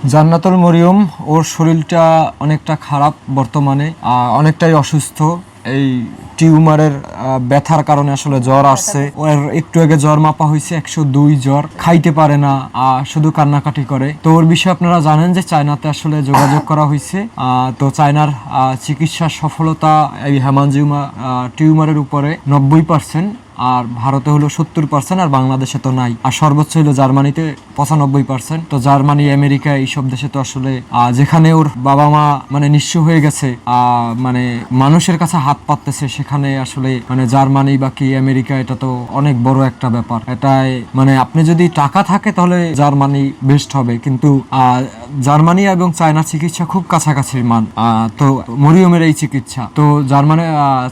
জান্নাতুল মরিয়ম ওর শরীরটা অনেকটা খারাপ বর্তমানে, অনেকটাই অসুস্থ। এই টিউমারের ব্যথার কারণে আসলে জ্বর আসছে। ওর একটু আগে জ্বর মাপা হয়েছে 102 জ্বর, খাইতে পারে না, শুধু কান্নাকাটি করে। তো ওর বিষয়ে আপনারা জানেন যে চায়নাতে আসলে যোগাযোগ করা হয়েছে। তো চায়নার চিকিৎসার সফলতা এই হেমানজিওমা টিউমারের উপরে 90%, আর ভারতে হলো 70%, আর বাংলাদেশে তো নাই। আর সর্বোচ্চ হলো জার্মানিতে 95%। তো জার্মানি, আমেরিকা এইসব দেশে তো আসলে যেখানে ওর বাবা মা মানে নিঃস্ব হয়ে গেছে, মানে মানুষের কাছে হাত পাততেছে, সেখানে আসলে মানে জার্মানি বা কি আমেরিকা, এটা তো অনেক বড় একটা ব্যাপার। এটাই মানে আপনি যদি টাকা থাকে তাহলে জার্মানি বেস্ট হবে, কিন্তু জার্মানি এবং চায়নার চিকিৎসা খুব কাছাকাছির মান। তো মরিয়মের এই চিকিৎসা তো জার্মানি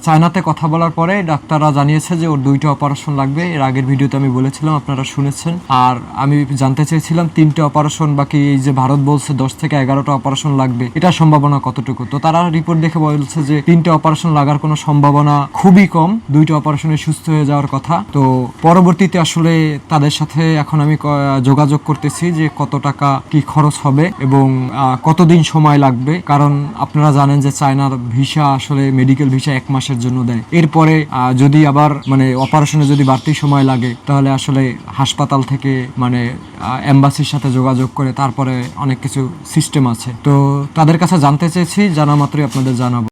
চায়নাতে কথা বলার পরে ডাক্তাররা জানিয়েছে যে ওর 2টা অপারেশন লাগবে। এর আগের ভিডিওতে আমি বলেছিলাম, আপনারা শুনেছেন। আর আমি জানতে চেয়েছিলাম 3টে অপারেশন, বাকি এই যে ভারত বলছে 10 থেকে 11টা অপারেশন লাগবে, এটার সম্ভাবনা কতটুকু। তো তারা রিপোর্ট দেখে বলছে যে 3টে অপারেশন লাগার কোনো সম্ভাবনা খুবই কম, 2টা অপারেশনে সুস্থ হয়ে যাওয়ার কথা। তো পরবর্তীতে আসলে তাদের সাথে এখন আমি যোগাযোগ করতেছি যে কত টাকা কি খরচ হবে এবং কতদিন সময় লাগবে। কারণ আপনারা জানেন যে চায়নার ভিসা আসলে মেডিকেল ভিসা 1 মাসের জন্য দেয়। এরপরে যদি আবার মানে অপারেশনে যদি বাড়তি সময় লাগে, তাহলে আসলে হাসপাতাল থেকে মানে এম্বাসির সাথে যোগাযোগ করে তারপরে অনেক কিছু সিস্টেম আছে। তো তাদের কাছে জানতে চেয়েছি, জানা মাত্রই আপনাদের জানাবো।